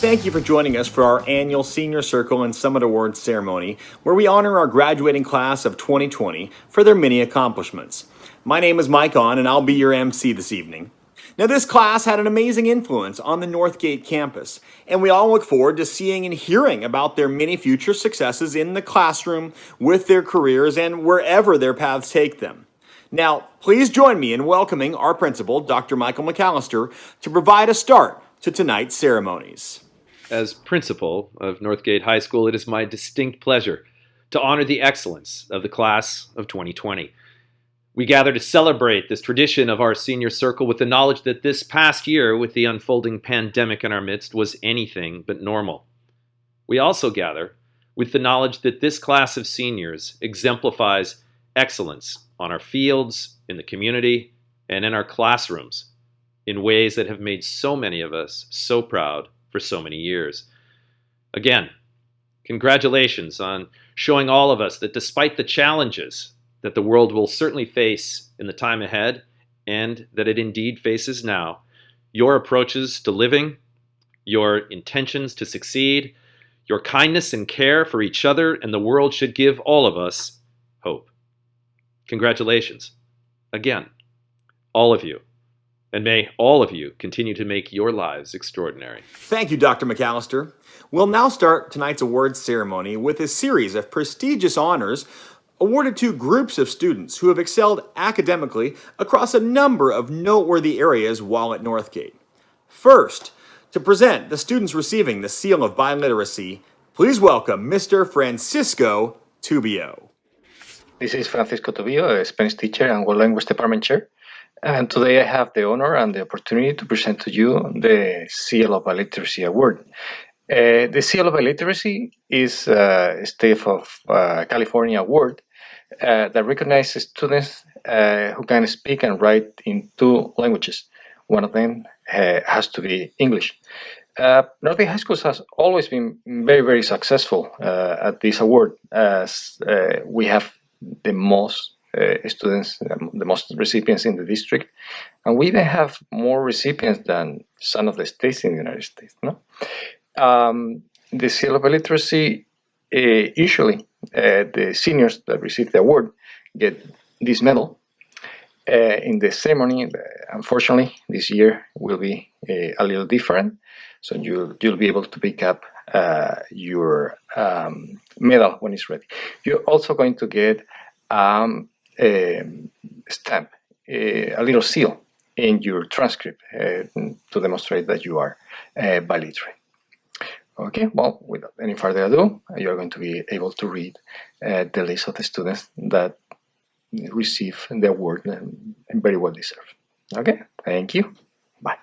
thank you for joining us for our annual Senior Circle and Summit Awards ceremony, where we honor our graduating class of 2020 for their many accomplishments. My name is Mike On, and I'll be your MC this evening. Now, this class had an amazing influence on the Northgate campus, and we all look forward to seeing and hearing about their many future successes in the classroom, with their careers, and wherever their paths take them. Now, please join me in welcoming our principal, Dr. Michael McAllister, to provide a start to tonight's ceremonies. As principal of Northgate High School, it is my distinct pleasure to honor the excellence of the class of 2020. We gather to celebrate this tradition of our senior circle with the knowledge that this past year, with the unfolding pandemic in our midst, was anything but normal. We also gather with the knowledge that this class of seniors exemplifies excellence on our fields, in the community, and in our classrooms in ways that have made so many of us so proud for so many years. Again, congratulations on showing all of us that despite the challenges that the world will certainly face in the time ahead, and that it indeed faces now, your approaches to living, your intentions to succeed, your kindness and care for each other and the world should give all of us hope. Congratulations, again, all of you. And may all of you continue to make your lives extraordinary. Thank you, Dr. McAllister. We'll now start tonight's awards ceremony with a series of prestigious honors awarded to groups of students who have excelled academically across a number of noteworthy areas while at Northgate. First, to present the students receiving the Seal of Biliteracy, please welcome Mr. Francisco TUBIO. This is Francisco TUBIO, a Spanish teacher and World Language Department Chair. And today I have the honor and the opportunity to present to you the Seal of Biliteracy Award. The Seal of Biliteracy is a State of California award that recognizes students who can speak and write in 2 languages. One of them has to be English. Northgate High School has always been very, very successful at this award, as we have the most students, the most recipients in the district, and we even have more recipients than some of the states in the United States. No? The Seal of Biliteracy, usually the seniors that receive the award get this medal. In the ceremony, unfortunately, this year will be a little different, so you'll be able to pick up your medal when it's ready. You're also going to get a stamp, a little seal in your transcript to demonstrate that you are biliterate. Okay, well, without any further ado, you're going to be able to read the list of the students that receive the award and very well deserved. Okay, thank you. Bye.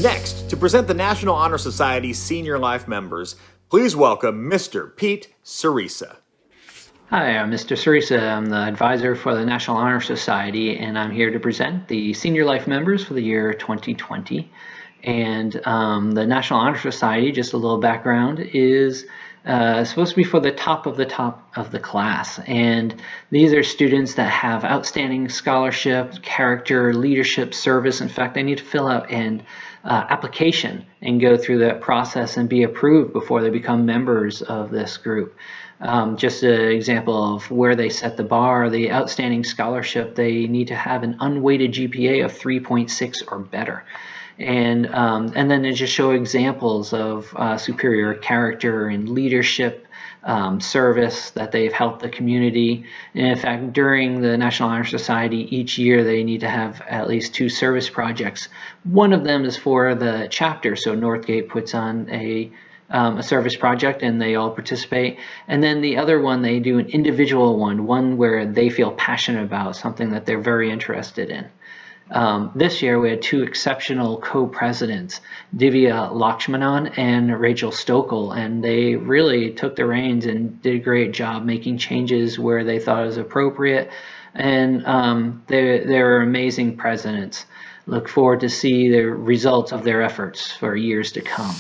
Next, to present the National Honor Society's Senior Life members, please welcome Mr. Pete CERESA. Hi, I'm Mr. CERESA. I'm the advisor for the National Honor Society, and I'm here to present the Senior Life members for the year 2020. And the National Honor Society, just a little background, is supposed to be for the top of the class. And these are students that have outstanding scholarship, character, leadership, service. In fact, they need to fill out an application and go through that process and be approved before they become members of this group. Just an example of where they set the bar, the outstanding scholarship, they need to have an unweighted GPA of 3.6 or better. And then they just show examples of superior character and leadership, service, that they've helped the community. And in fact, during the National Honor Society, each year they need to have at least 2 service projects. One of them is for the chapter, so Northgate puts on a service project and they all participate. And then the other one, they do an individual one where they feel passionate about, something that they're very interested in. This year we had 2 exceptional co-presidents, Divya Lakshmanan and Rachel STOKOL, and they really took the reins and did a great job making changes where they thought it was appropriate. And they were amazing presidents. Look forward to see the results of their efforts for years to come.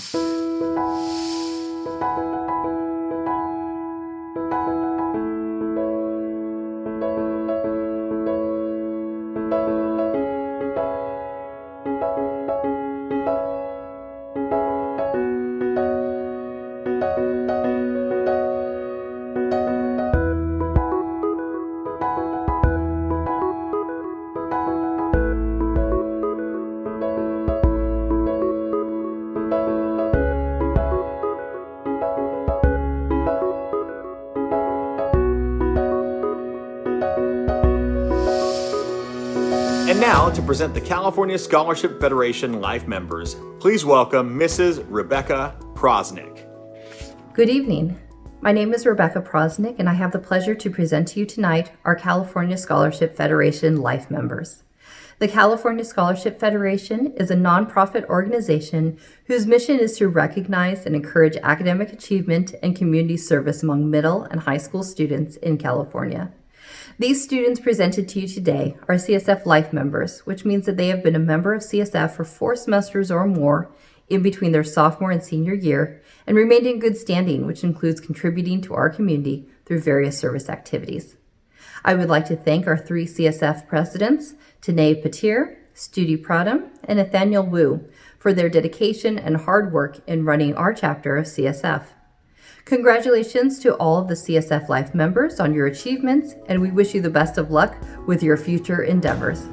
And now, to present the California Scholarship Federation Life members, please welcome Mrs. Rebecca PROZNICK. Good evening. My name is Rebecca PROZNICK, and I have the pleasure to present to you tonight our California Scholarship Federation Life members. The California Scholarship Federation is a nonprofit organization whose mission is to recognize and encourage academic achievement and community service among middle and high school students in California. These students presented to you today are CSF Life members, which means that they have been a member of CSF for 4 semesters or more in between their sophomore and senior year and remained in good standing, which includes contributing to our community through various service activities. I would like to thank our 3 CSF presidents, Tanae Patir, Studi Pradam, and Nathaniel Wu, for their dedication and hard work in running our chapter of CSF. Congratulations to all of the CSF Life members on your achievements, and we wish you the best of luck with your future endeavors.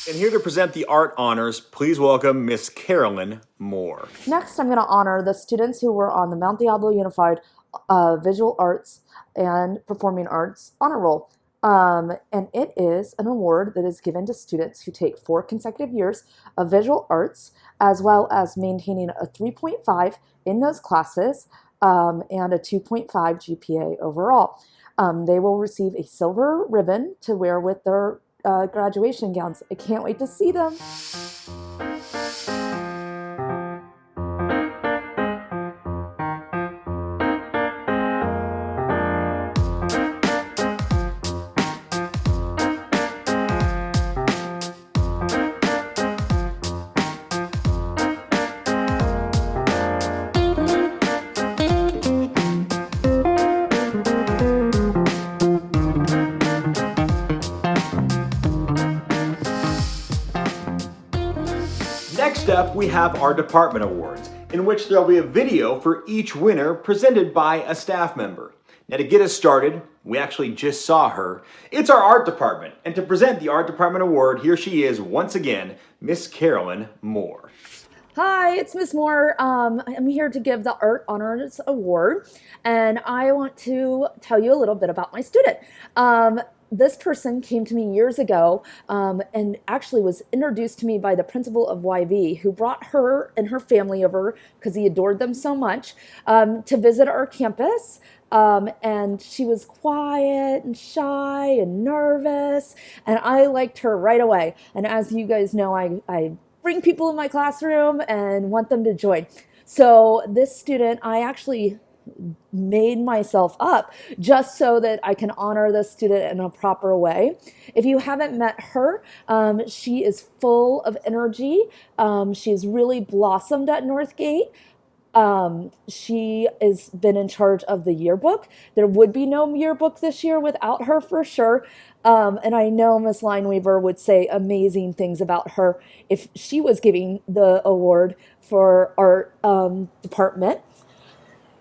And here to present the art honors, please welcome Miss CAROLYN Moore. Next, I'm going to honor the students who were on the Mount Diablo Unified Visual Arts and Performing Arts Honor Roll. And it is an award that is given to students who take 4 consecutive years of visual arts, as well as maintaining a 3.5 in those classes and a 2.5 GPA overall. They will receive a silver ribbon to wear with their graduation gowns. I can't wait to see them. Next up, we have our department awards, in which there'll be a video for each winner presented by a staff member. Now to get us started, we actually just saw her. It's our art department, and to present the art department award, here she is once again, Miss CAROLYN Moore. Hi, it's Miss Moore. I'm here to give the Art Honors Award, and I want to tell you a little bit about my student. This person came to me years ago and actually was introduced to me by the principal of YV, who brought her and her family over because he adored them so much to visit our campus. And she was quiet and shy and nervous, and I liked her right away. And as you guys know, I bring people in my classroom and want them to join. So this student, I actually made myself up just so that I can honor the student in a proper way. If you haven't met her, she is full of energy. She's really blossomed at Northgate. She has been in charge of the yearbook. There would be no yearbook this year without her for sure. And I know Miss LINEWEAVER would say amazing things about her if she was giving the award for our department.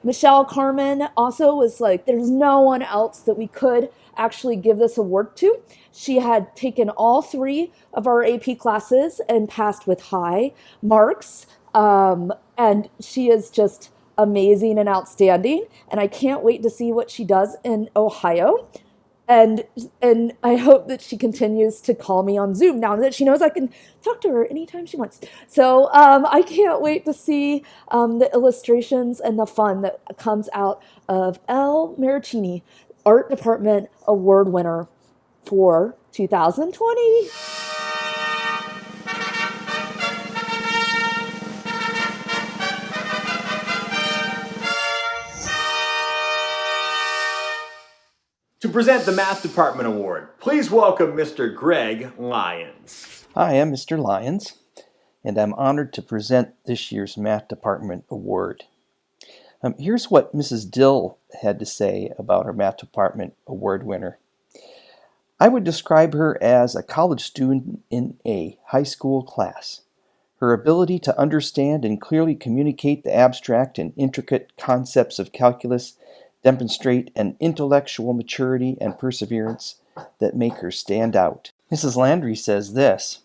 Michelle Carmen also was like, there's no one else that we could actually give this award to. She had taken all 3 of our AP classes and passed with high marks. And she is just amazing and outstanding. And I can't wait to see what she does in Ohio. And I hope that she continues to call me on Zoom now that she knows I can talk to her anytime she wants. So I can't wait to see the illustrations and the fun that comes out of L. Maricini, Art Department Award winner for 2020. To present the Math Department Award, please welcome Mr. Greg Lyons. Hi, I'm Mr. Lyons, and I'm honored to present this year's Math Department Award. Here's what Mrs. Dill had to say about our Math Department Award winner. I would describe her as a college student in a high school class. Her ability to understand and clearly communicate the abstract and intricate concepts of calculus demonstrate an intellectual maturity and perseverance that make her stand out. Mrs. Landry says this: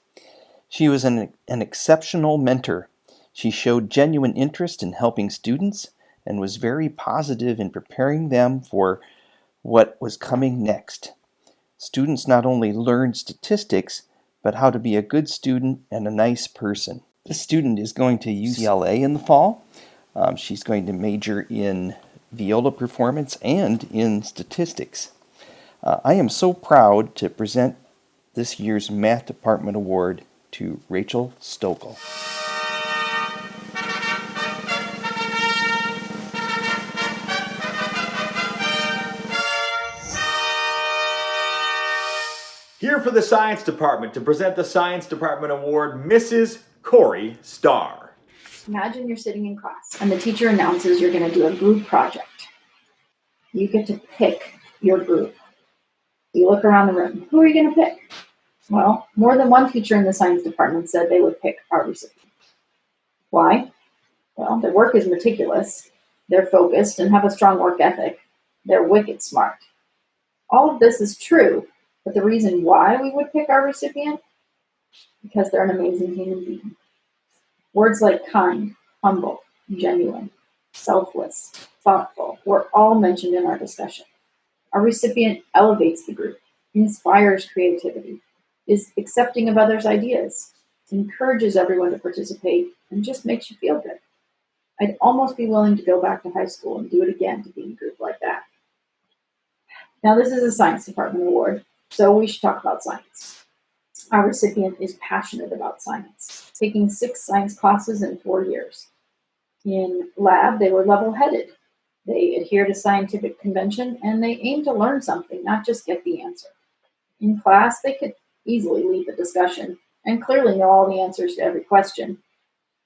she was an exceptional mentor. She showed genuine interest in helping students and was very positive in preparing them for what was coming next. Students not only learned statistics, but how to be a good student and a nice person. This student is going to UCLA in the fall. She's going to major in viola performance and in statistics. I am so proud to present this year's Math Department Award to Rachel STOKOL. Here for the Science Department to present the Science Department Award, Mrs. Corey Starr. Imagine you're sitting in class and the teacher announces you're going to do a group project. You get to pick your group. You look around the room. Who are you going to pick? Well, more than one teacher in the science department said they would pick our recipient. Why? Well, their work is meticulous. They're focused and have a strong work ethic. They're wicked smart. All of this is true, but the reason why we would pick our recipient? Because they're an amazing human being. Words like kind, humble, genuine, selfless, thoughtful were all mentioned in our discussion. Our recipient elevates the group, inspires creativity, is accepting of others' ideas, encourages everyone to participate, and just makes you feel good. I'd almost be willing to go back to high school and do it again to be in a group like that. Now, this is a science department award, so we should talk about science. Our recipient is passionate about science, taking 6 science classes in 4 years. In lab, they were level-headed. They adhere to scientific convention, and they aim to learn something, not just get the answer. In class, they could easily lead the discussion and clearly know all the answers to every question,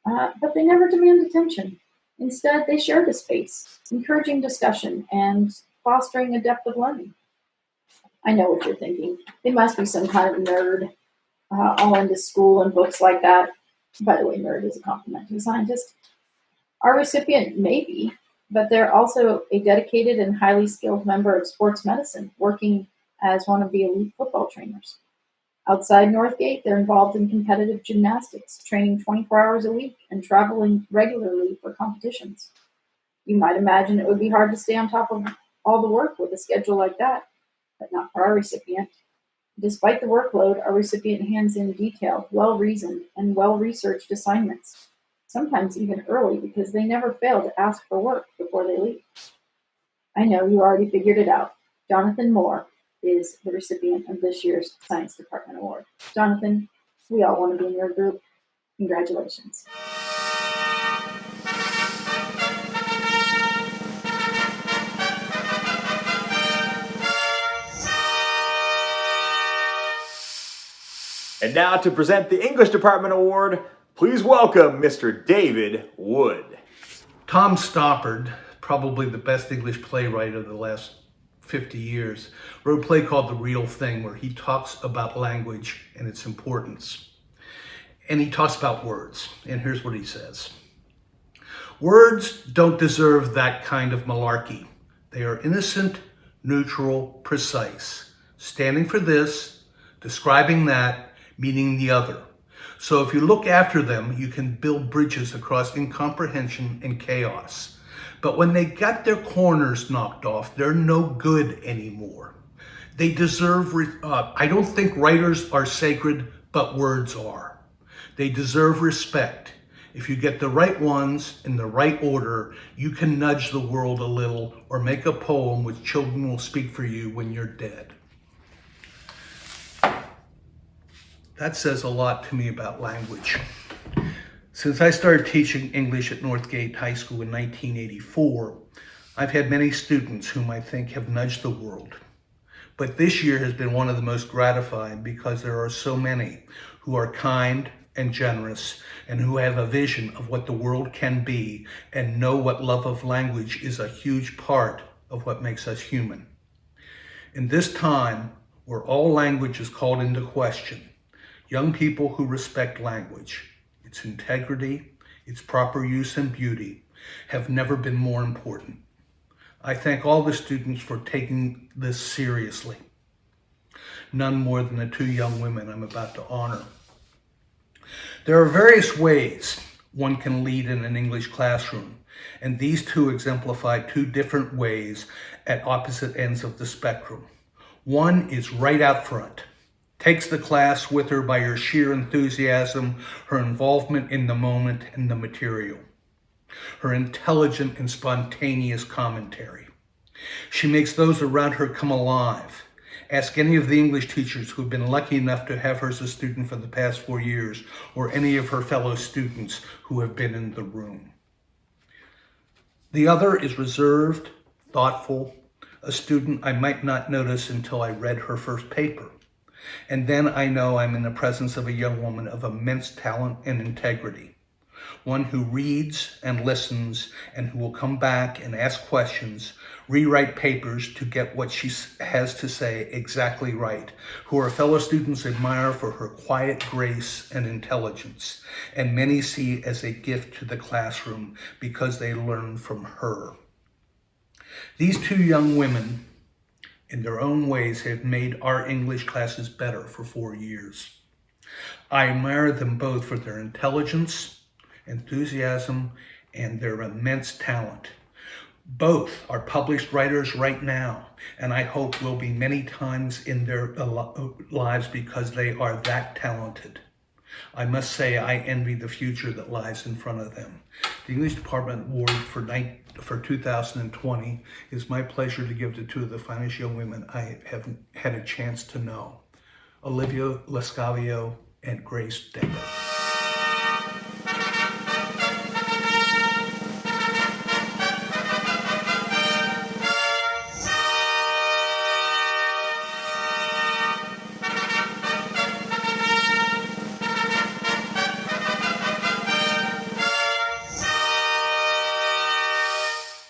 but they never demand attention. Instead, they share the space, encouraging discussion and fostering a depth of learning. I know what you're thinking. They must be some kind of nerd, all into school and books like that. By the way, nerd is a compliment to a scientist. Our recipient may be, but they're also a dedicated and highly skilled member of sports medicine, working as one of the elite football trainers. Outside Northgate, they're involved in competitive gymnastics, training 24 hours a week and traveling regularly for competitions. You might imagine it would be hard to stay on top of all the work with a schedule like that, but not for our recipient. Despite the workload, our recipient hands in detailed, well-reasoned, and well-researched assignments, sometimes even early because they never fail to ask for work before they leave. I know you already figured it out. Jonathan Moore is the recipient of this year's Science Department Award. Jonathan, we all want to be in your group. Congratulations. And now to present the English Department Award, please welcome Mr. David Wood. Tom Stoppard, probably the best English playwright of the last 50 years, wrote a play called The Real Thing, where he talks about language and its importance. And he talks about words, and here's what he says. Words don't deserve that kind of malarkey. They are innocent, neutral, precise, standing for this, describing that, meaning the other. So if you look after them, you can build bridges across incomprehension and chaos. But when they got their corners knocked off, they're no good anymore. They deserve, I don't think writers are sacred, but words are. They deserve respect. If you get the right ones in the right order, you can nudge the world a little or make a poem which children will speak for you when you're dead. That says a lot to me about language. Since I started teaching English at Northgate High School in 1984, I've had many students whom I think have nudged the world. But this year has been one of the most gratifying because there are so many who are kind and generous and who have a vision of what the world can be and know what love of language is a huge part of what makes us human. In this time where all language is called into question, young people who respect language, its integrity, its proper use and beauty, have never been more important. I thank all the students for taking this seriously. None more than the two young women I'm about to honor. There are various ways one can lead in an English classroom, and these two exemplify two different ways at opposite ends of the spectrum. One is right out front. Takes the class with her by her sheer enthusiasm, her involvement in the moment and the material, her intelligent and spontaneous commentary. She makes those around her come alive. Ask any of the English teachers who've been lucky enough to have her as a student for the past 4 years, or any of her fellow students who have been in the room. The other is reserved, thoughtful, a student I might not notice until I read her first paper. And then I know I'm in the presence of a young woman of immense talent and integrity, one who reads and listens and who will come back and ask questions, rewrite papers to get what she has to say exactly right, who her fellow students admire for her quiet grace and intelligence, and many see as a gift to the classroom because they learn from her. These two young women, in their own ways, have made our English classes better for 4 years. I admire them both for their intelligence, enthusiasm, and their immense talent. Both are published writers right now, and I hope will be many times in their lives because they are that talented. I must say I envy the future that lies in front of them. The English Department Award for 2020 is my pleasure to give to two of the finest young women I have had a chance to know, Olivia Lescavio and Grace Decker.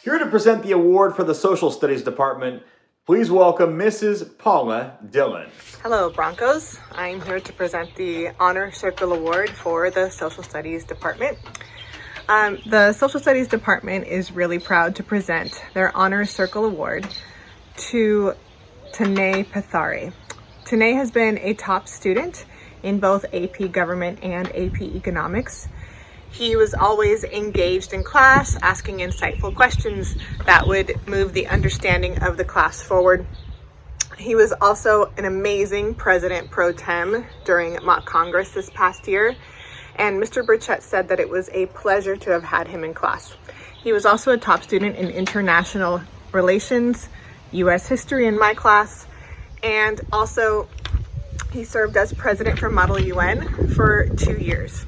Here to present the award for the Social Studies Department, Please welcome Mrs. Paula Dillon. Hello, Broncos. I'm here to present the Honor Circle Award for the Social Studies Department. The Social Studies Department is really proud to present their Honor Circle Award to Tane Pathari. Tane has been a top student in both AP Government and AP Economics. He was always engaged in class, asking insightful questions that would move the understanding of the class forward. He was also an amazing president pro tem during mock Congress this past year, and Mr. Burchett said that it was a pleasure to have had him in class. He was also a top student in international relations, U.S. history in my class, and also he served as president for Model UN for 2 years.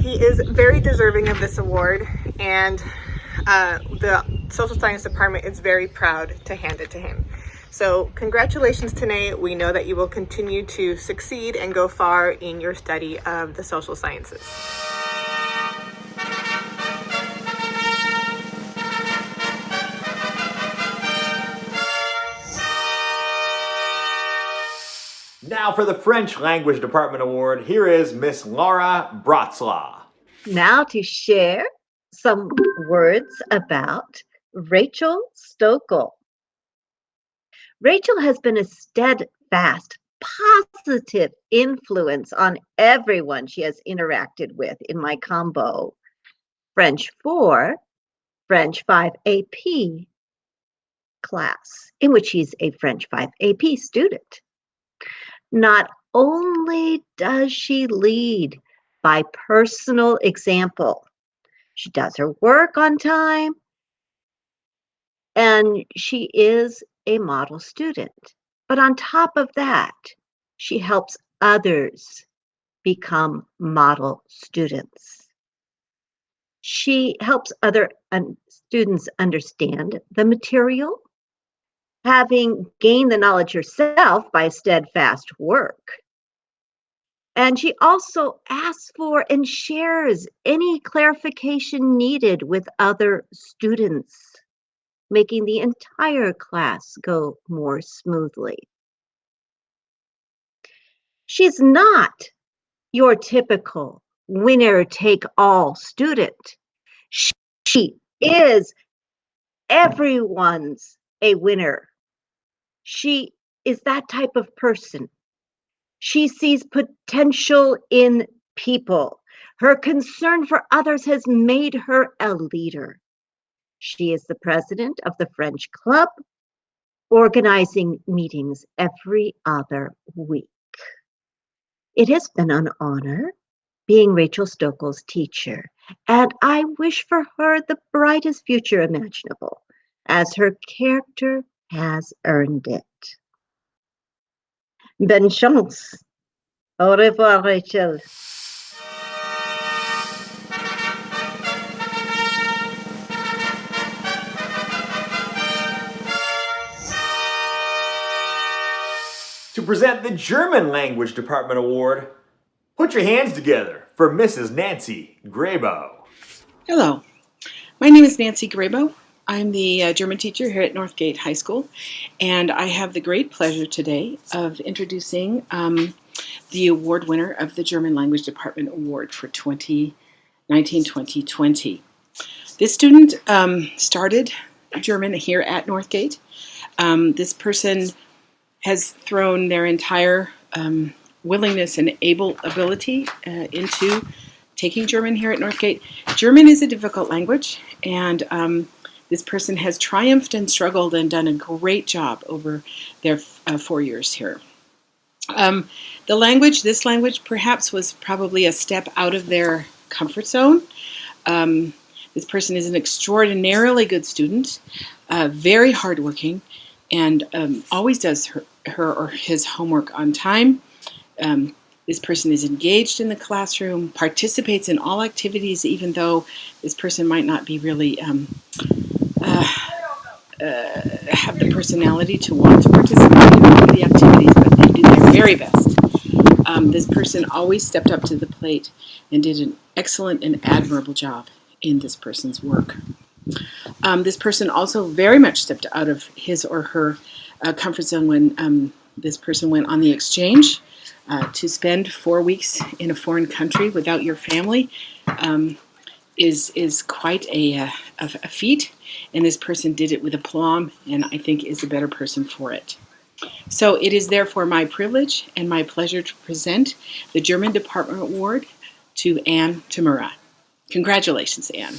He is very deserving of this award, and the Social Science Department is very proud to hand it to him. So congratulations, Tane. We know that you will continue to succeed and go far in your study of the social sciences. Now for the French Language Department Award, here is Miss LARA BROTSLAW. Now to share some words about Rachel STOKOL. Rachel has been a steadfast, positive influence on everyone she has interacted with in my combo French 4, French 5 AP class, in which she's a French 5 AP student. Not only does she lead by personal example, she does her work on time, and she is a model student. But on top of that, she helps others become model students. She helps other students understand the material, having gained the knowledge herself by steadfast work. And she also asks for and shares any clarification needed with other students, making the entire class go more smoothly. She's not your typical winner-take-all student. She is everyone's a winner. She is that type of person. She sees potential in people. Her concern for others has made her a leader. She is the president of the French Club, organizing meetings every other week. It has been an honor being Rachel STOKOL's teacher, and I wish for her the brightest future imaginable, as her character has earned it. Bonne chance. Au revoir, Rachel. To present the German Language Department Award, put your hands together for Mrs. Nancy Grabow. Hello, my name is Nancy Grabow. I'm the German teacher here at Northgate High School, and I have the great pleasure today of introducing the award winner of the German Language Department Award for 2019-2020. This student started German here at Northgate. This person has thrown their entire willingness and ability into taking German here at Northgate. German is a difficult language, and this person has triumphed and struggled and done a great job over their 4 years here. This language perhaps was probably a step out of their comfort zone. This person is an extraordinarily good student, very hardworking, and always does her or his homework on time. This person is engaged in the classroom, participates in all activities, even though this person might not be really have the personality to want to participate in all of the activities, but they do their very best. This person always stepped up to the plate and did an excellent and admirable job in this person's work. This person also very much stepped out of his or her comfort zone when this person went on the exchange. To spend 4 weeks in a foreign country without your family is quite a feat, and this person did it with aplomb, and I think is a better person for it. So it is therefore my privilege and my pleasure to present the German Department Award to Anne Tamura. Congratulations, Anne.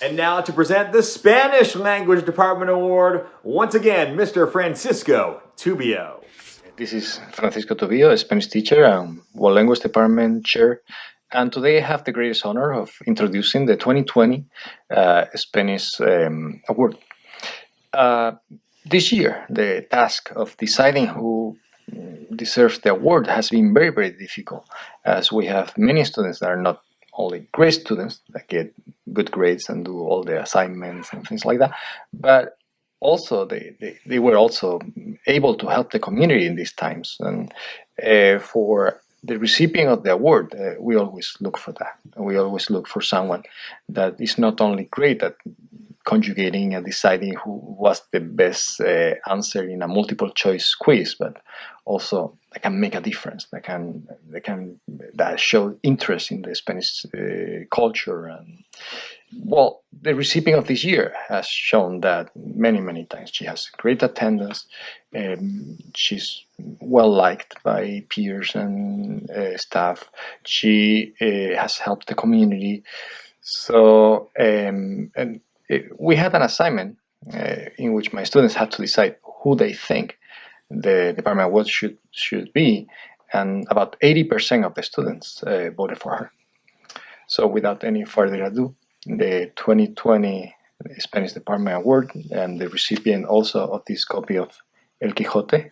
And now to present the Spanish Language Department Award, once again, Mr. Francisco TUBIO. This is Francisco TUBIO, a Spanish teacher and World Language Department Chair. And today I have the greatest honor of introducing the 2020 Spanish Award. This year, the task of deciding who deserves the award has been very, very difficult, as we have many students that are not only great students that get good grades and do all the assignments and things like that, but also they were also able to help the community in these times. And for the recipient of the award, we always look for that. We always look for someone that is not only great at conjugating and deciding who was the best answer in a multiple choice quiz, but also that can make a difference, that show interest in the Spanish culture. And well, the recipient of this year has shown that many times. She has great attendance, she's well liked by peers and staff. She has helped the community. So we had an assignment in which my students had to decide who they think the department award should be, and about 80% of the students voted for her. So without any further ado, the 2020 Spanish Department Award and the recipient also of this copy of El Quijote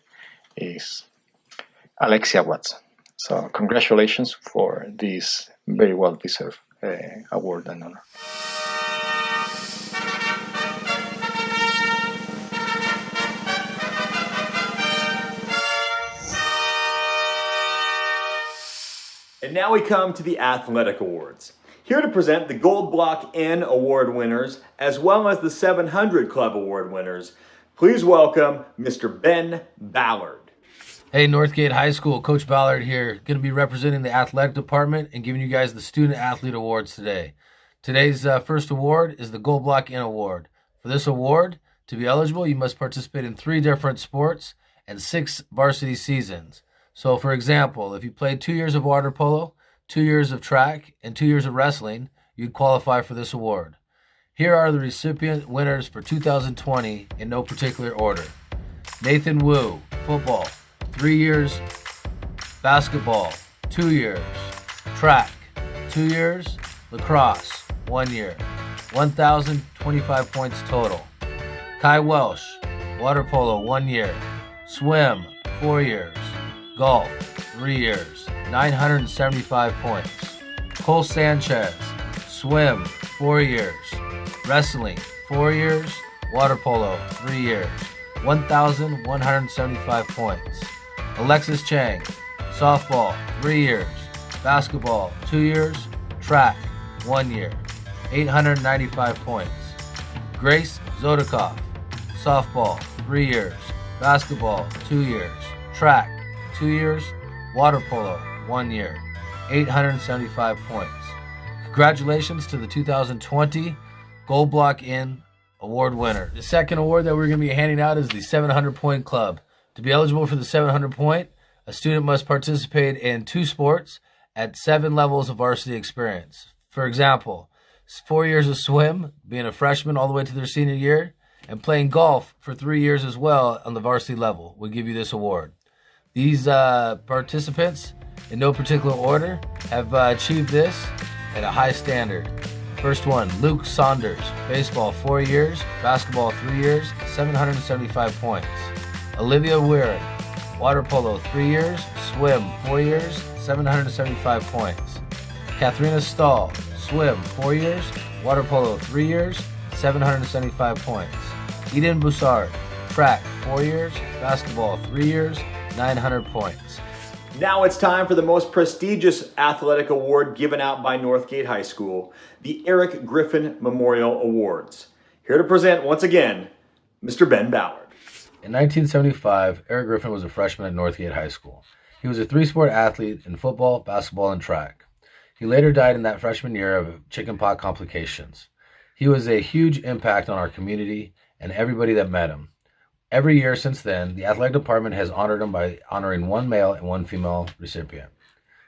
is Alexia Watson. So congratulations for this very well-deserved award and honor. And now we come to the Athletic Awards. Here to present the Gold Block N Award winners, as well as the 700 Club Award winners, please welcome Mr. Ben Ballard. Hey, Northgate High School, Coach Ballard here, going to be representing the Athletic Department and giving you guys the Student Athlete Awards today. Today's first award is the Gold Block N Award. For this award, to be eligible, you must participate in 3 different sports and 6 varsity seasons. So, for example, if you played 2 years of water polo, 2 years of track, and 2 years of wrestling, you'd qualify for this award. Here are the recipient winners for 2020 in no particular order. Nathan Wu, football, 3 years. Basketball, 2 years. Track, 2 years. Lacrosse, 1 year. 1,025 points total. Kai Welsh, water polo, 1 year. Swim, 4 years. Golf, 3 years, 975 points. Cole Sanchez, swim, 4 years. Wrestling, 4 years. Water polo, 3 years, 1,175 points. Alexis Chang, softball, 3 years. Basketball, 2 years. Track, 1 year, 895 points. Grace Zodikoff, softball, 3 years. Basketball, 2 years. Track, 2 years. Water polo, 1 year, 875 points. Congratulations to the 2020 Gold Block N Award winner. The second award that we're going to be handing out is the 700 Point Club. To be eligible for the 700 Point, a student must participate in 2 sports at 7 levels of varsity experience. For example, 4 years of swim, being a freshman all the way to their senior year, and playing golf for 3 years as well on the varsity level will give you this award. These participants, in no particular order, have achieved this at a high standard. First one, Luke Saunders, baseball 4 years, basketball 3 years, 775 points. Olivia Weir, water polo 3 years, swim 4 years, 775 points. KATHARINA STAHL, swim 4 years, water polo 3 years, 775 points. Eden BROUSSARD, Track, 4 years. Basketball, 3 years. 900 points. Now it's time for the most prestigious athletic award given out by Northgate High School, the Eric Griffin Memorial Awards. Here to present once again, Mr. Ben Ballard. In 1975, Eric Griffin was a freshman at Northgate High School. He was a three-sport athlete in football, basketball, and track. He later died in that freshman year of chickenpox complications. He was a huge impact on our community and everybody that met him. Every year since then, the athletic department has honored him by honoring one male and one female recipient.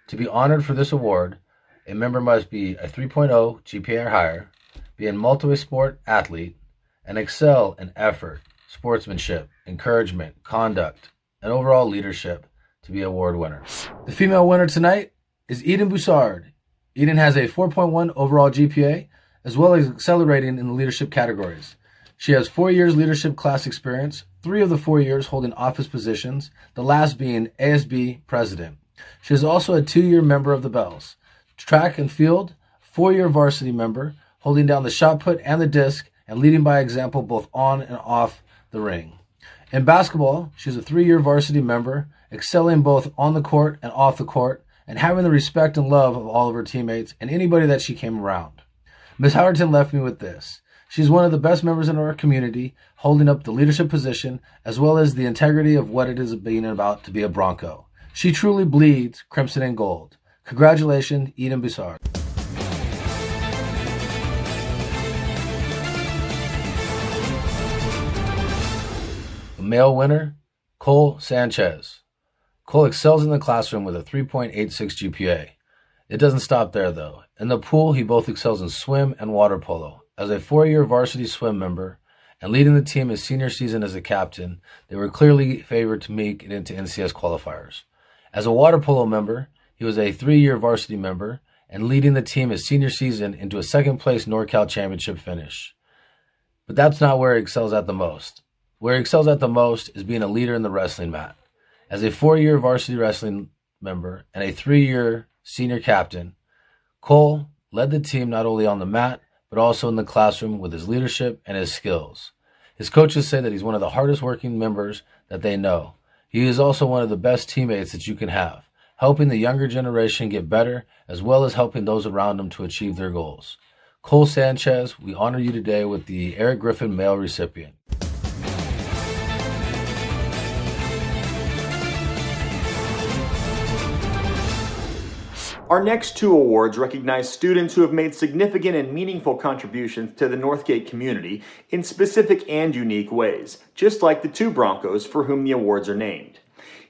To be honored for this award, a member must be a 3.0 GPA or higher, be a multi-sport athlete, and excel in effort, sportsmanship, encouragement, conduct, and overall leadership to be award winner. The female winner tonight is Eden Broussard. Eden has a 4.1 overall GPA, as well as accelerating in the leadership categories. She has 4 years leadership class experience, 3 of the 4 years holding office positions, the last being ASB president. She is also a 2-year member of the Bells. Track and field, 4-year varsity member, holding down the shot put and the disc, and leading by example both on and off the ring. In basketball, she's a 3-year varsity member, excelling both on the court and off the court, and having the respect and love of all of her teammates and anybody that she came around. Ms. HOWERTON left me with this. She's one of the best members in our community, holding up the leadership position, as well as the integrity of what it is being about to be a Bronco. She truly bleeds crimson and gold. Congratulations, Eden Broussard. The male winner, Cole Sanchez. Cole excels in the classroom with a 3.86 GPA. It doesn't stop there, though. In the pool, he both excels in swim and water polo. As a 4-year varsity swim member and leading the team his senior season as a captain, they were clearly favored to make it into NCS qualifiers. As a water polo member, he was a 3-year varsity member and leading the team his senior season into a second-place NorCal championship finish. But that's not where he excels at the most. Where he excels at the most is being a leader in the wrestling mat. As a 4-year varsity wrestling member and a 3-year senior captain, Cole led the team not only on the mat, but also in the classroom with his leadership and his skills. His coaches say that he's one of the hardest working members that they know. He is also one of the best teammates that you can have, helping the younger generation get better, as well as helping those around him to achieve their goals. Cole Sanchez, we honor you today with the Eric Griffin male recipient. Our next 2 awards recognize students who have made significant and meaningful contributions to the Northgate community in specific and unique ways, just like the 2 Broncos for whom the awards are named.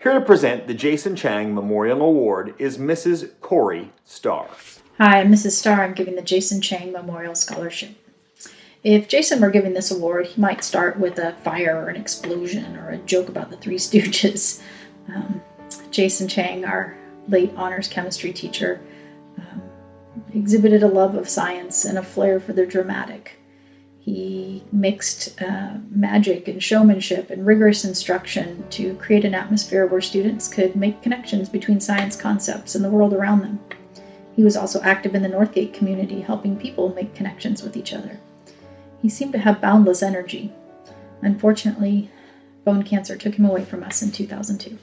Here to present the Jason Chang Memorial Award is Mrs. Corey Starr. Hi, I'm Mrs. Starr. I'm giving the Jason Chang Memorial Scholarship. If Jason were giving this award, he might start with a fire or an explosion or a joke about the Three Stooges. Jason Chang, our late honors chemistry teacher, exhibited a love of science and a flair for the dramatic. He mixed magic and showmanship and rigorous instruction to create an atmosphere where students could make connections between science concepts and the world around them. He was also active in the Northgate community, helping people make connections with each other. He seemed to have boundless energy. Unfortunately, bone cancer took him away from us in 2002.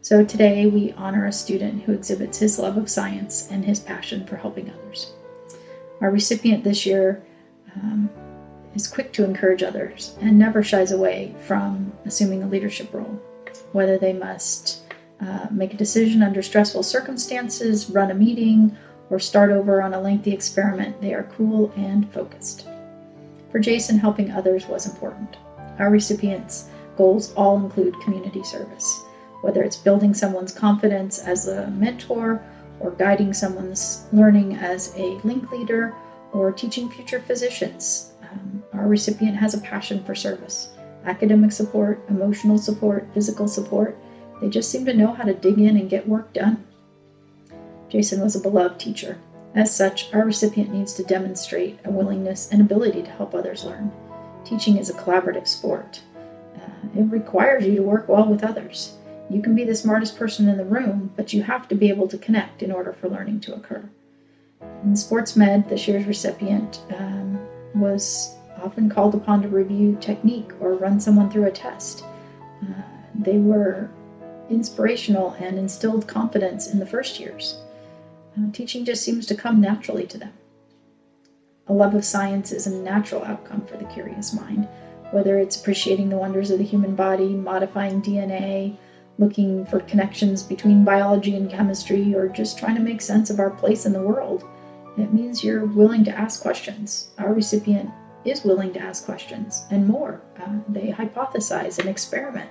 So today we honor a student who exhibits his love of science and his passion for helping others. Our recipient this year is quick to encourage others and never shies away from assuming a leadership role, whether they must make a decision under stressful circumstances, run a meeting, or start over on a lengthy experiment. They are cool and focused. For Jason, helping others was important. Our recipients' goals all include community service, whether it's building someone's confidence as a mentor or guiding someone's learning as a link leader or teaching future physicians. Our recipient has a passion for service, academic support, emotional support, physical support. They just seem to know how to dig in and get work done. Jason was a beloved teacher. As such, our recipient needs to demonstrate a willingness and ability to help others learn. Teaching is a collaborative sport. It requires you to work well with others. You can be the smartest person in the room, but you have to be able to connect in order for learning to occur. In sports med, this year's recipient was often called upon to review technique or run someone through a test. They were inspirational and instilled confidence in the first years. Teaching just seems to come naturally to them. A love of science is a natural outcome for the curious mind, whether it's appreciating the wonders of the human body, modifying DNA, looking for connections between biology and chemistry, or just trying to make sense of our place in the world. It means you're willing to ask questions. Our recipient is willing to ask questions, and more. They hypothesize and experiment,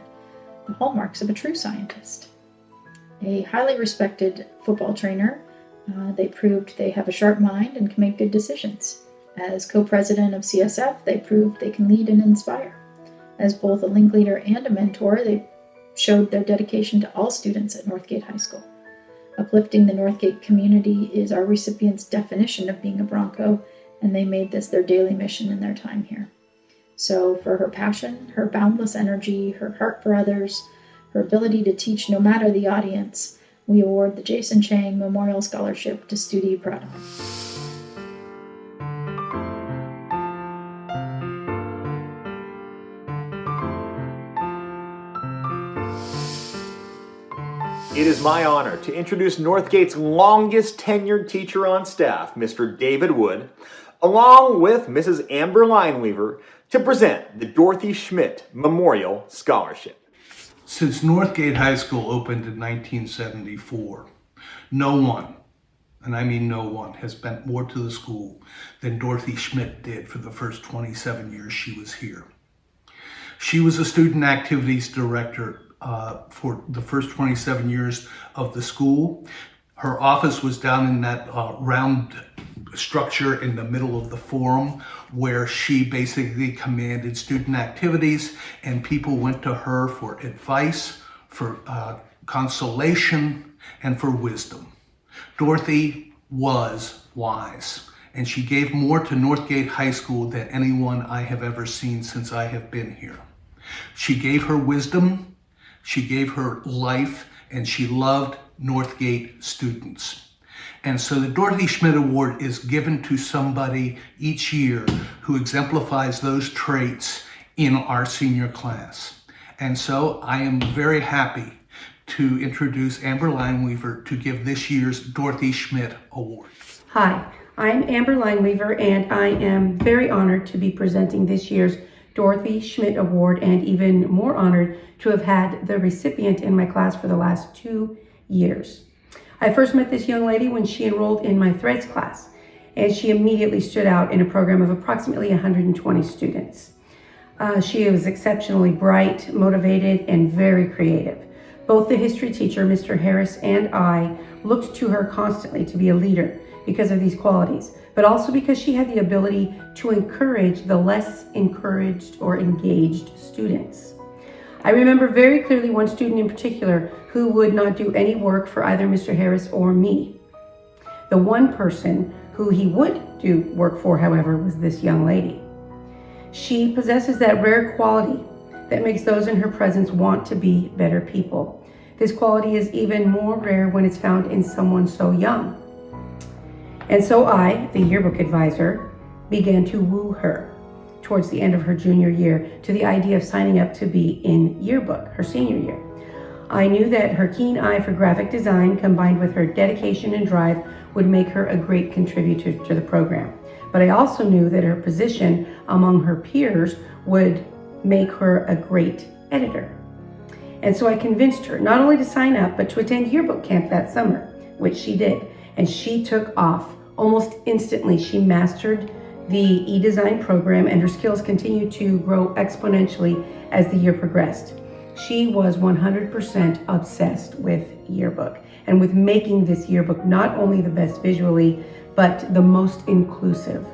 the hallmarks of a true scientist. A highly respected football trainer, they proved they have a sharp mind and can make good decisions. As co-president of CSF, they proved they can lead and inspire. As both a link leader and a mentor, they showed their dedication to all students at Northgate High School. Uplifting the Northgate community is our recipients' definition of being a Bronco, and they made this their daily mission in their time here. So for her passion, her boundless energy, her heart for others, her ability to teach no matter the audience, we award the Jason Chang Memorial Scholarship to Studi Pradhan. It is my honor to introduce Northgate's longest tenured teacher on staff, Mr. David Wood, along with Mrs. Amber Lineweaver, to present the Dorothy Schmidt Memorial Scholarship. Since Northgate High School opened in 1974, no one, and I mean no one, has meant more to the school than Dorothy Schmidt did for the first 27 years she was here. She was a student activities director for the first 27 years of the school. Her office was down in that round structure in the middle of the forum where she basically commanded student activities, and people went to her for advice, for consolation, and for wisdom. Dorothy was wise, and she gave more to Northgate High School than anyone I have ever seen since I have been here. She gave her wisdom, she gave her life, and she loved Northgate students. And so the Dorothy Schmidt Award is given to somebody each year who exemplifies those traits in our senior class. And so I am very happy to introduce Amber Lineweaver to give this year's Dorothy Schmidt Award. Hi, I'm Amber Lineweaver, and I am very honored to be presenting this year's Dorothy Schmidt Award, and even more honored to have had the recipient in my class for the last 2 years. I first met this young lady when she enrolled in my Threads class, and she immediately stood out in a program of approximately 120 students. She was exceptionally bright, motivated, and very creative. Both the history teacher, Mr. Harris, and I looked to her constantly to be a leader because of these qualities, but also because she had the ability to encourage the less encouraged or engaged students. I remember very clearly one student in particular who would not do any work for either Mr. Harris or me. The one person who he would do work for, however, was this young lady. She possesses that rare quality that makes those in her presence want to be better people. This quality is even more rare when it's found in someone so young. And so I, the yearbook advisor, began to woo her towards the end of her junior year to the idea of signing up to be in yearbook her senior year. I knew that her keen eye for graphic design combined with her dedication and drive would make her a great contributor to the program. But I also knew that her position among her peers would make her a great editor. And so I convinced her not only to sign up, but to attend yearbook camp that summer, which she did. And she took off. Almost instantly, she mastered the e-design program, and her skills continued to grow exponentially as the year progressed. She was 100% obsessed with yearbook and with making this yearbook not only the best visually, but the most inclusive.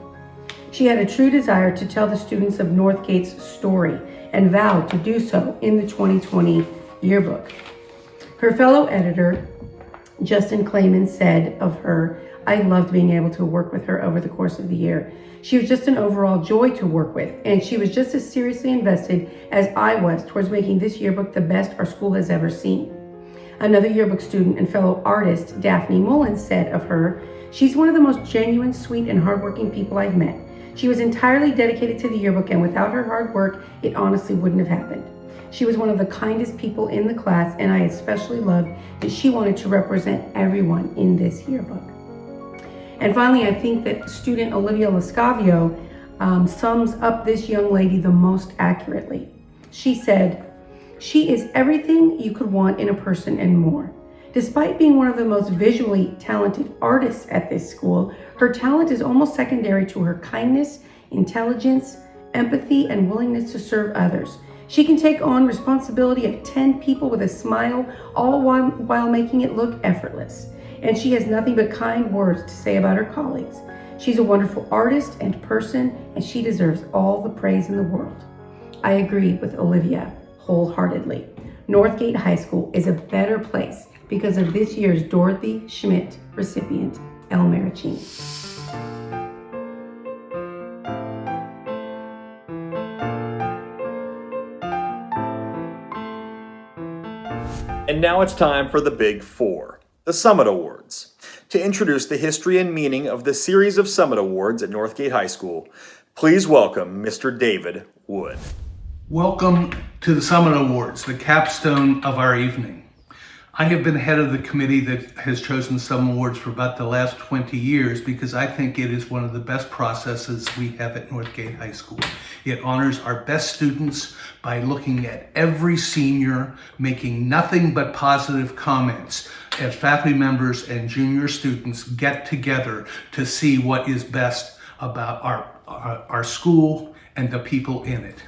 She had a true desire to tell the students of Northgate's story and vowed to do so in the 2020 yearbook. Her fellow editor, Justin Clayman, said of her, "I loved being able to work with her over the course of the year. She was just an overall joy to work with, and she was just as seriously invested as I was towards making this yearbook the best our school has ever seen." Another yearbook student and fellow artist, Daphne Mullins, said of her, "She's one of the most genuine, sweet, and hardworking people I've met. She was entirely dedicated to the yearbook, and without her hard work, it honestly wouldn't have happened. She was one of the kindest people in the class, and I especially loved that she wanted to represent everyone in this yearbook. And finally, I think that student Olivia Lascavio sums up this young lady the most accurately. She said, "She is everything you could want in a person and more. Despite being one of the most visually talented artists at this school, her talent is almost secondary to her kindness, intelligence, empathy, and willingness to serve others. She can take on responsibility of 10 people with a smile, all while making it look effortless. And she has nothing but kind words to say about her colleagues. She's a wonderful artist and person, and she deserves all the praise in the world." I agree with Olivia wholeheartedly. Northgate High School is a better place because of this year's Dorothy Schmidt recipient, El Marichin. And now it's time for the Big Four, the Summit Awards. To introduce the history and meaning of the series of Summit Awards at Northgate High School, please welcome Mr. David Wood. Welcome to the Summit Awards, the capstone of our evening. I have been head of the committee that has chosen some awards for about the last 20 years because I think it is one of the best processes we have at Northgate High School. It honors our best students by looking at every senior, making nothing but positive comments as faculty members and junior students get together to see what is best about our school and the people in it.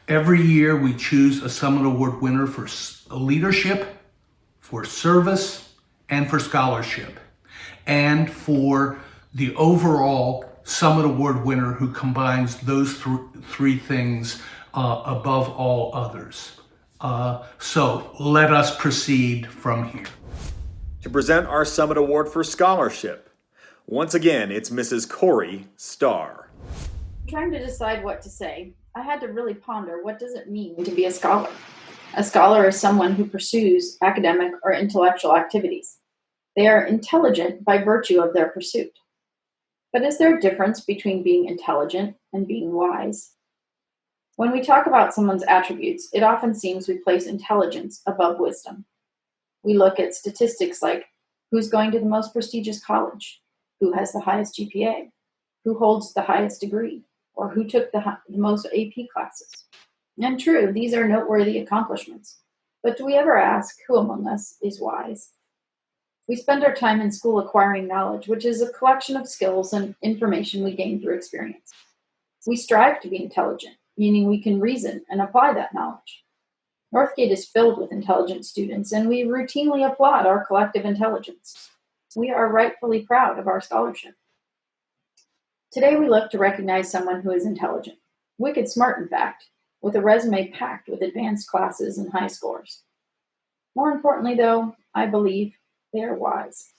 Every year we choose a Summit Award winner for leadership, for service, and for scholarship, and for the overall Summit Award winner who combines those three things above all others. So let us proceed from here. To present our Summit Award for Scholarship, once again, it's Mrs. Corey Starr. Trying to decide what to say, I had to really ponder, what does it mean to be a scholar? A scholar is someone who pursues academic or intellectual activities. They are intelligent by virtue of their pursuit. But is there a difference between being intelligent and being wise? When we talk about someone's attributes, it often seems we place intelligence above wisdom. We look at statistics like who's going to the most prestigious college, who has the highest GPA, who holds the highest degree, or who took the most AP classes. And true, these are noteworthy accomplishments. But do we ever ask who among us is wise? We spend our time in school acquiring knowledge, which is a collection of skills and information we gain through experience. We strive to be intelligent, meaning we can reason and apply that knowledge. Northgate is filled with intelligent students, and we routinely applaud our collective intelligence. We are rightfully proud of our scholarship. Today we look to recognize someone who is intelligent, wicked smart in fact, with a resume packed with advanced classes and high scores. More importantly though, I believe they are wise.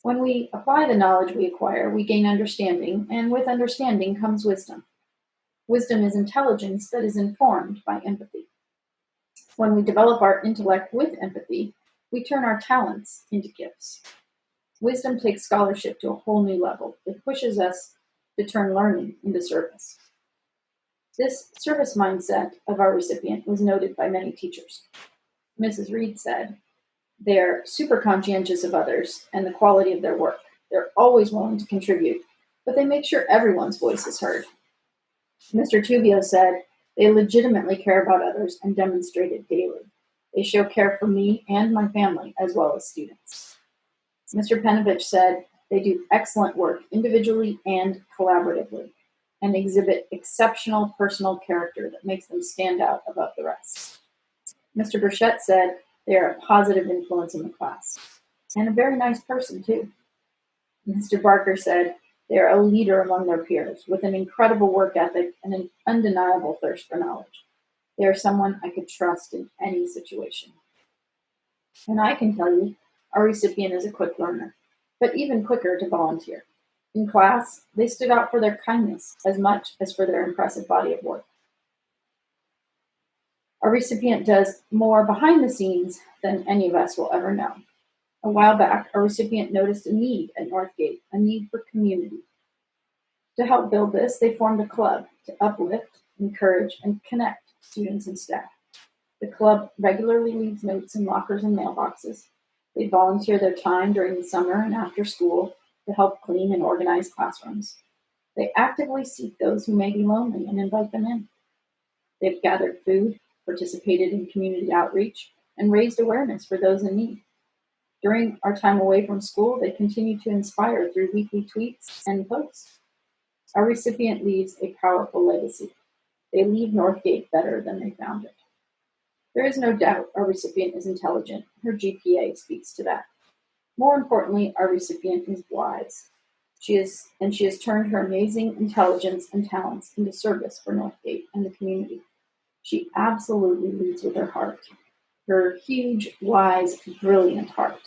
When we apply the knowledge we acquire, we gain understanding, and with understanding comes wisdom. Wisdom is intelligence that is informed by empathy. When we develop our intellect with empathy, we turn our talents into gifts. Wisdom takes scholarship to a whole new level. It pushes us to turn learning into service. This service mindset of our recipient was noted by many teachers. Mrs. Reed said, "They're super conscientious of others and the quality of their work. They're always willing to contribute, but they make sure everyone's voice is heard." Mr. TUBIO said, "They legitimately care about others and demonstrate it daily. They show care for me and my family as well as students." Mr. Penovich said, "They do excellent work individually and collaboratively and exhibit exceptional personal character that makes them stand out above the rest." Mr. Burchett said, "They are a positive influence in the class and a very nice person too." Mr. Barker said, "They are a leader among their peers with an incredible work ethic and an undeniable thirst for knowledge. They are someone I could trust in any situation." And I can tell you, our recipient is a quick learner, but even quicker to volunteer. In class, they stood out for their kindness as much as for their impressive body of work. Our recipient does more behind the scenes than any of us will ever know. A while back, our recipient noticed a need at Northgate, a need for community. To help build this, they formed a club to uplift, encourage, and connect students and staff. The club regularly leaves notes in lockers and mailboxes. They volunteer their time during the summer and after school to help clean and organize classrooms. They actively seek those who may be lonely and invite them in. They've gathered food, participated in community outreach, and raised awareness for those in need. During our time away from school, they continue to inspire through weekly tweets and posts. Our recipient leaves a powerful legacy. They leave Northgate better than they found it. There is no doubt our recipient is intelligent. Her GPA speaks to that. More importantly, our recipient is wise. She has turned her amazing intelligence and talents into service for Northgate and the community. She absolutely leads with her heart, her huge, wise, brilliant heart.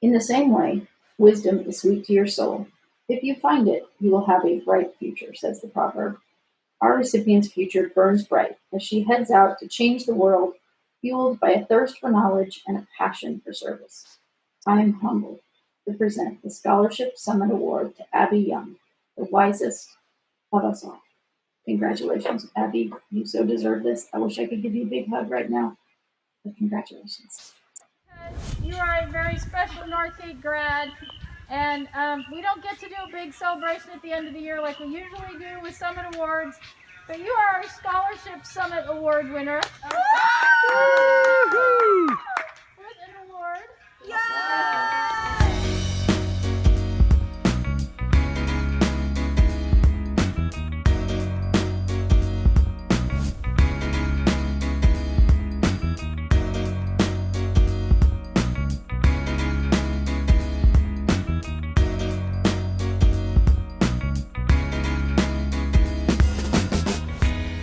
In the same way, wisdom is sweet to your soul. If you find it, you will have a bright future, says the proverb. Our recipient's future burns bright as she heads out to change the world, fueled by a thirst for knowledge and a passion for service. I am humbled to present the Scholarship Summit Award to Abby Young, the wisest of us all. Congratulations, Abby. You so deserve this. I wish I could give you a big hug right now, but congratulations. You are a very special Northgate grad, and we don't get to do a big celebration at the end of the year like we usually do with Summit Awards, but you are our Scholarship Summit Award winner. With an award. Yay!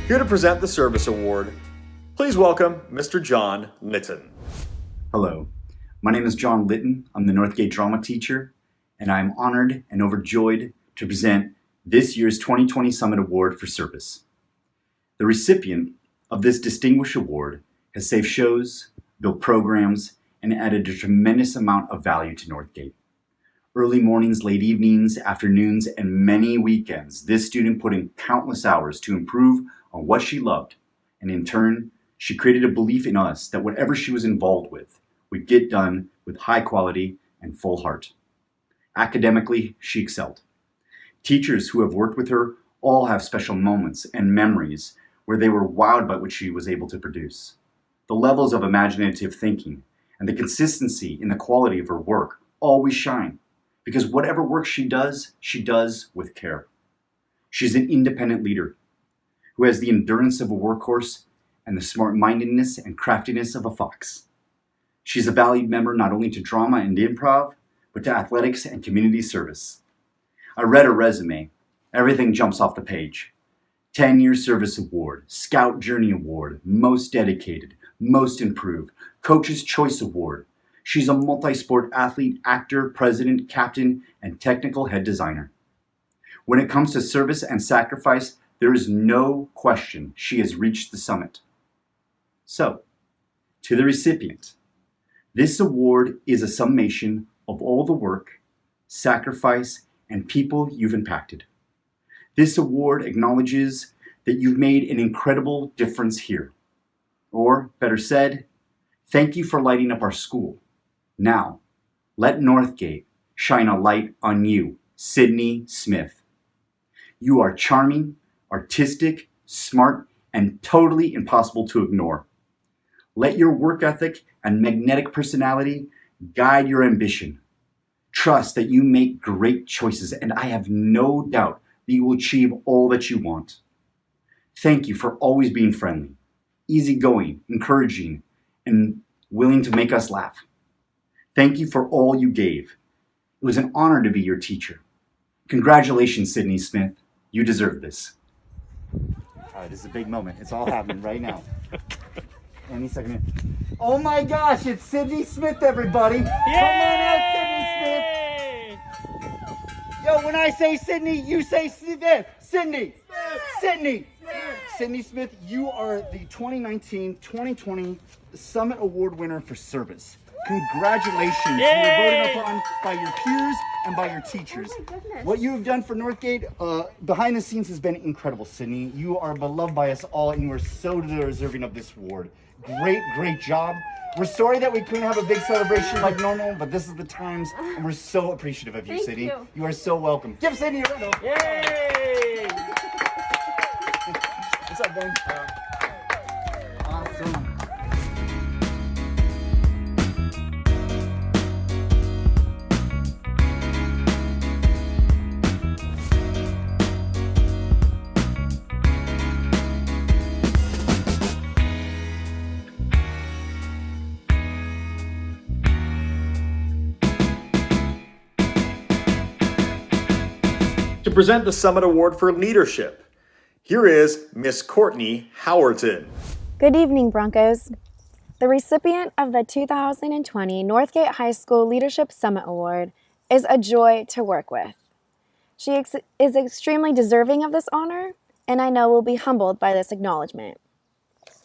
Here to present the Service Award, please welcome Mr. John Litton. Hello, my name is John Litton. I'm the Northgate drama teacher, and I am honored and overjoyed to present this year's 2020 Summit Award for Service. The recipient of this distinguished award has saved shows, built programs, and added a tremendous amount of value to Northgate. Early mornings, late evenings, afternoons, and many weekends, this student put in countless hours to improve on what she loved, and in turn, she created a belief in us that whatever she was involved with would get done with high quality and full heart. Academically, she excelled. Teachers who have worked with her all have special moments and memories where they were wowed by what she was able to produce. The levels of imaginative thinking and the consistency in the quality of her work always shine, because whatever work she does with care. She's an independent leader who has the endurance of a workhorse and the smart-mindedness and craftiness of a fox. She's a valued member not only to drama and improv, but to athletics and community service. I read her resume. Everything jumps off the page. 10-year service award, Scout Journey Award, Most Dedicated, Most Improved, Coach's Choice Award. She's a multi-sport athlete, actor, president, captain, and technical head designer. When it comes to service and sacrifice, there is no question she has reached the summit. So, to the recipient, this award is a summation of all the work, sacrifice, and people you've impacted. This award acknowledges that you've made an incredible difference here. Or, better said, thank you for lighting up our school. Now, let Northgate shine a light on you, Sydney Smith. You are charming, artistic, smart, and totally impossible to ignore. Let your work ethic and magnetic personality guide your ambition. Trust that you make great choices, and I have no doubt that you will achieve all that you want. Thank you for always being friendly, easygoing, encouraging, and willing to make us laugh. Thank you for all you gave. It was an honor to be your teacher. Congratulations, Sydney Smith. You deserve this. All right, this is a big moment. It's all happening right now. Any second. Oh my gosh, it's Sydney Smith, everybody. Yay! Come on out, Sydney Smith. Yo, when I say Sydney, you say Smith. Sydney. Smith. Sydney. Smith. Sydney Smith, you are the 2019-2020 Summit Award winner for service. Congratulations. You were voted upon by your peers and by your teachers. Oh my goodness. What you have done for Northgate behind the scenes has been incredible, Sydney. You are beloved by us all, and you are so deserving of this award. Great job. We're sorry that we couldn't have a big celebration like normal, but this is the times, and we're so appreciative of you, Thank Sydney. you. You are so welcome. Give Sydney a round of applause. Yay! What's up, Ben? Awesome. To present the Summit Award for Leadership, here is Miss Courtney HOWERTON. Good evening, Broncos. The recipient of the 2020 Northgate High School Leadership Summit Award is a joy to work with. She is extremely deserving of this honor, and I know will be humbled by this acknowledgement.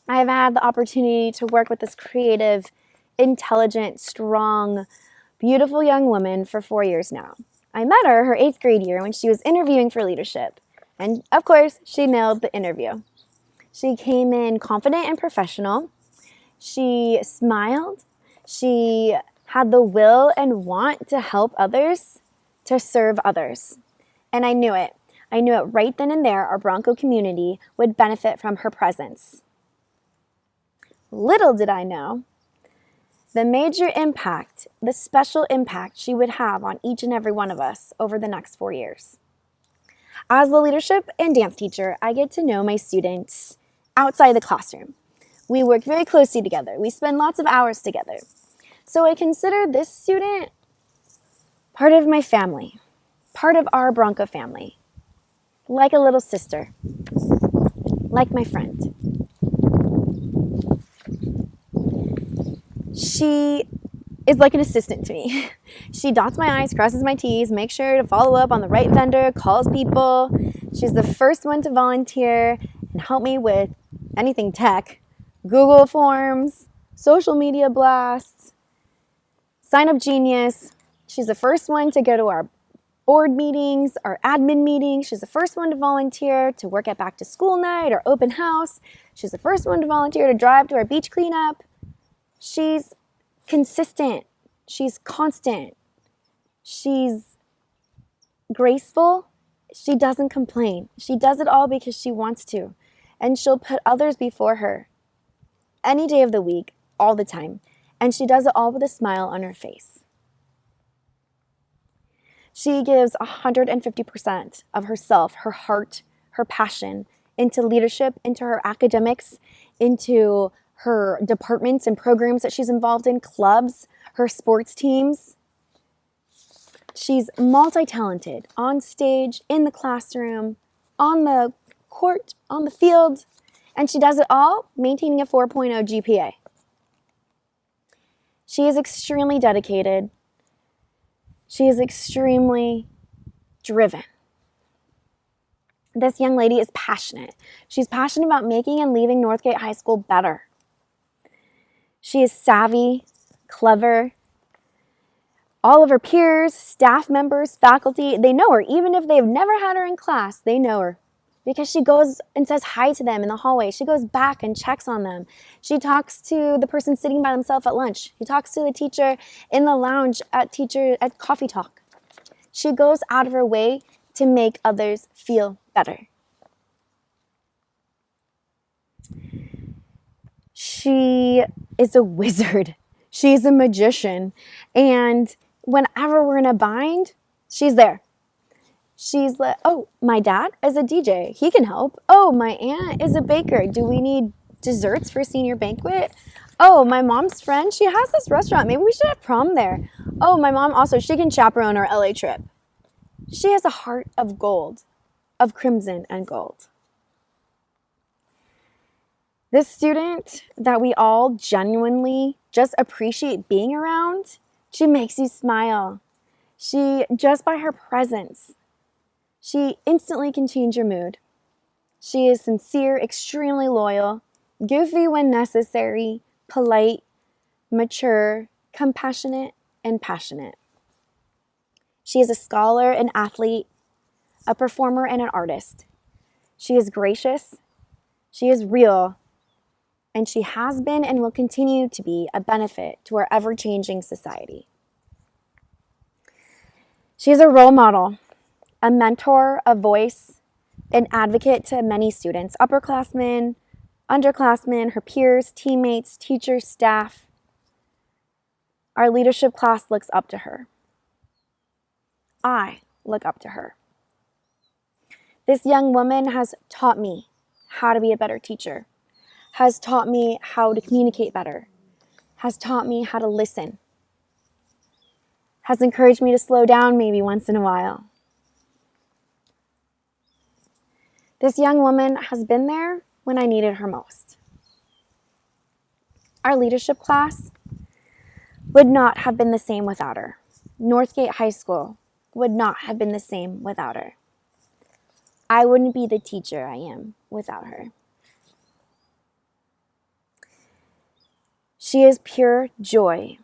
I have had the opportunity to work with this creative, intelligent, strong, beautiful young woman for 4 years now. I met her 8th grade year when she was interviewing for leadership, and of course, she nailed the interview. She came in confident and professional. She smiled. She had the will and want to help others, to serve others. And I knew it. I knew it right then and there our Bronco community would benefit from her presence. Little did I know the major impact, the special impact she would have on each and every one of us over the next 4 years. As the leadership and dance teacher, I get to know my students outside the classroom. We work very closely together. We spend lots of hours together. So I consider this student part of my family, part of our Bronco family, like a little sister, like my friend. She is like an assistant to me. She dots my I's, crosses my T's, makes sure to follow up on the right vendor, calls people. She's the first one to volunteer and help me with anything tech, Google Forms, social media blasts, Sign Up Genius. She's the first one to go to our board meetings, our admin meetings. She's the first one to volunteer to work at back to school night or open house. She's the first one to volunteer to drive to our beach cleanup. She's consistent. She's constant. She's graceful. She doesn't complain. She does it all because she wants to. And she'll put others before her any day of the week, all the time. And she does it all with a smile on her face. She gives 150% of herself, her heart, her passion into leadership, into her academics, into her departments and programs that she's involved in, clubs, her sports teams. She's multi-talented, on stage, in the classroom, on the court, on the field, and she does it all maintaining a 4.0 GPA. She is extremely dedicated. She is extremely driven. This young lady is passionate. She's passionate about making and leaving Northgate High School better. She is savvy, clever. All of her peers, staff members, faculty, they know her. Even if they've never had her in class, they know her. Because she goes and says hi to them in the hallway. She goes back and checks on them. She talks to the person sitting by themselves at lunch. She talks to the teacher in the lounge at coffee talk. She goes out of her way to make others feel better. She is a wizard. She's a magician. And whenever we're in a bind, she's there. She's like, oh, my dad is a DJ. He can help. Oh, my aunt is a baker. Do we need desserts for senior banquet? Oh, my mom's friend, she has this restaurant. Maybe we should have prom there. Oh, my mom also, she can chaperone our LA trip. She has a heart of gold, of crimson and gold. This student that we all genuinely just appreciate being around, she makes you smile. She, just by her presence, she instantly can change your mood. She is sincere, extremely loyal, goofy when necessary, polite, mature, compassionate, and passionate. She is a scholar, an athlete, a performer, and an artist. She is gracious, she is real, and she has been and will continue to be a benefit to our ever-changing society. She is a role model, a mentor, a voice, an advocate to many students, upperclassmen, underclassmen, her peers, teammates, teachers, staff. Our leadership class looks up to her. I look up to her. This young woman has taught me how to be a better teacher, has taught me how to communicate better, has taught me how to listen, has encouraged me to slow down maybe once in a while. This young woman has been there when I needed her most. Our leadership class would not have been the same without her. Northgate High School would not have been the same without her. I wouldn't be the teacher I am without her. She is pure joy.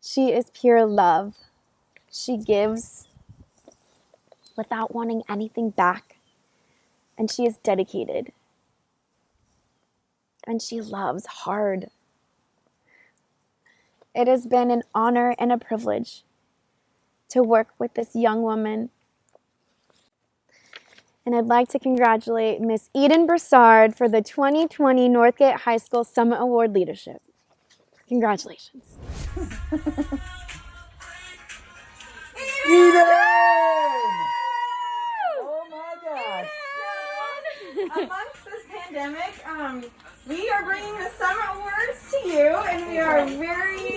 She is pure love. She gives without wanting anything back. And she is dedicated. And she loves hard. It has been an honor and a privilege to work with this young woman. And I'd like to congratulate Miss Eden Broussard for the 2020 Northgate High School Summit Award Leadership. Congratulations. Eden! Oh my gosh. Amongst this pandemic, we are bringing the Summer Awards to you, and we are very,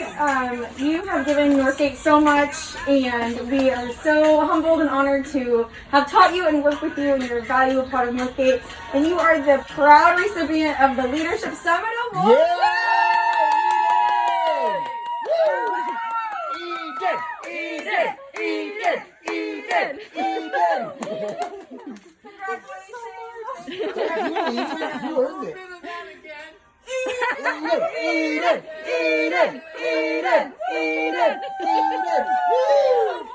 you have given Northgate so much, and we are so humbled and honored to have taught you and worked with you, and you're a valuable part of Northgate, and you are the proud recipient of the Leadership Summit Award. Eden! Eden! Eden! Eden! Congratulations. You earned it. Eden! Eden! Eden! Eden! Eden! Woo!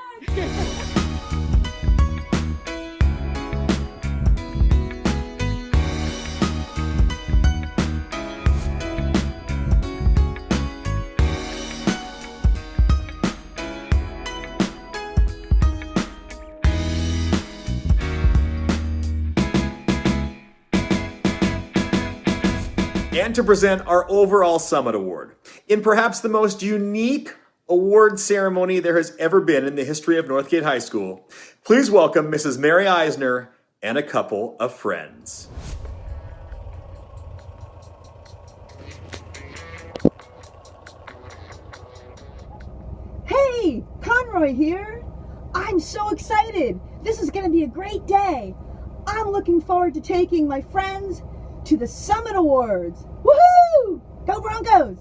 And to present our overall Summit Award. In perhaps the most unique award ceremony there has ever been in the history of Northgate High School, please welcome Mrs. Mary Eisner and a couple of friends. Hey, Conroy here. I'm so excited. This is going to be a great day. I'm looking forward to taking my friends to the Summit Awards. Woohoo! Go Broncos!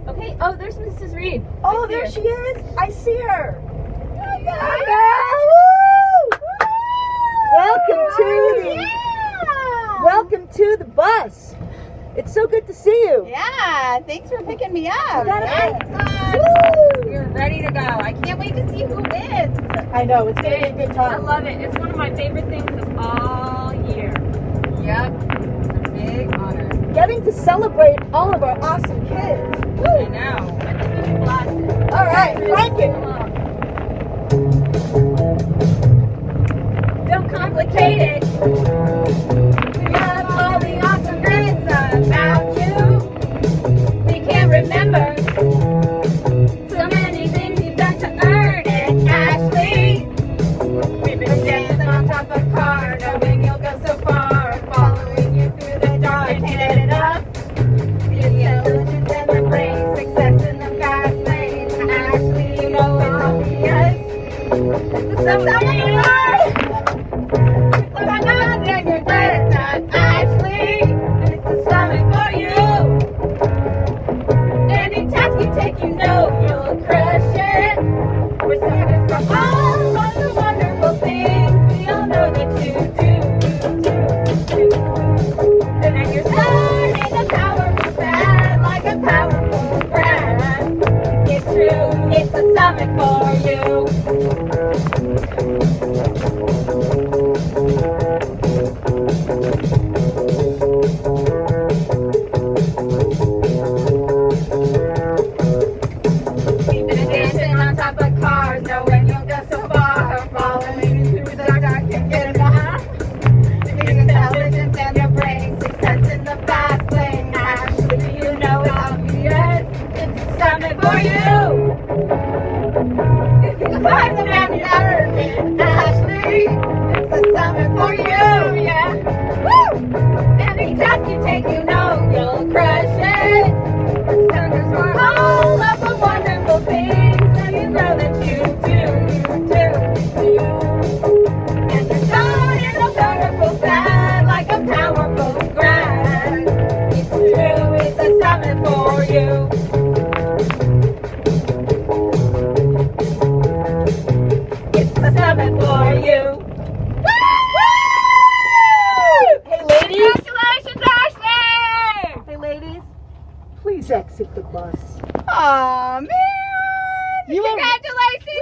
Okay, oh, there's Mrs. Reed. Oh, there she is. I see her. Welcome to the bus. It's so good to see you. Yeah, thanks for picking me up. We're ready to go. I can't wait to see who wins. I know, it's going to be a good time. I love it. It's one of my favorite things of all year. Yep, it's a big honor. Getting to celebrate all of our awesome kids. Woo. I know. I think we should blast it. All right, crank it. Don't complicate it. We love all the awesomeness about you. We can't remember so many things you've done to earn it, Ashley. We've been dancing on top of cars, knowing you'll go so far, following you through the dark. Can't get it up. The intelligence and the brain, success in the fast lane. Ashley, you know it's obvious. It's the summer you are. Look, I'm not there, you're better. success in the fast lane. Ashley, you know it's obvious. It's a summit for you. If you climb the mountain Everest, Ashley, it's a summit for you. Yeah. Woo! Any task you take, you know you'll crush it. Sounders for all of the wonderful things that you know that you do. And you're done in a powerful fad, like a powerful grad. It's true, it's a summit for you. It's a summit for you. Hey ladies! Congratulations, Ashley! Hey ladies, Please exit the bus. aw man! Congratulations,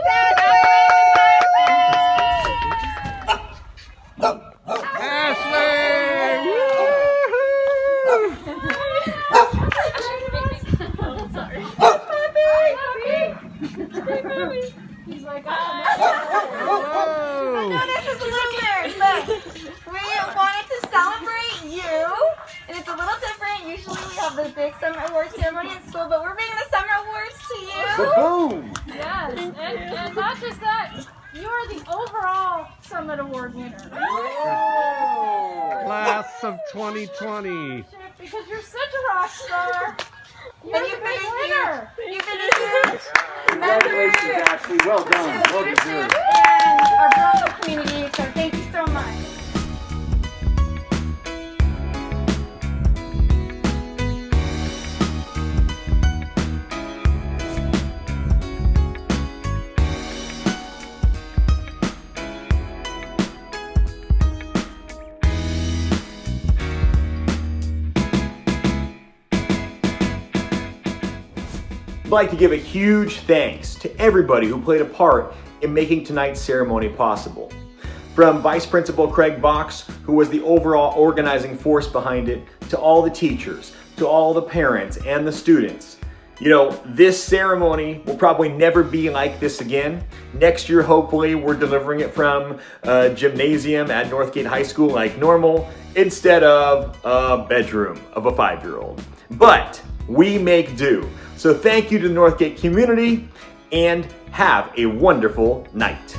He's like, So this is a little weird, but we wanted to celebrate you, and it's a little different. Usually we have the big summer awards ceremony at school, but we're bringing the summer awards to you. Boom! yes, and not just that, you are the overall Summit Award winner. Class of 2020. Because you're such a rock star. You're And the you've big been winner. You've been a huge Congratulations, Ashley. Well done. Well deserved. and our brother community, so thank you so much. I'd like to give a huge thanks to everybody who played a part in making tonight's ceremony possible. From Vice Principal Craig Box, who was the overall organizing force behind it, to all the teachers, to all the parents and the students. You know, this ceremony will probably never be like this again. Next year, hopefully, we're delivering it from a gymnasium at Northgate High School like normal, instead of a bedroom of a 5-year-old. But we make do. So thank you to the Northgate community, and have a wonderful night.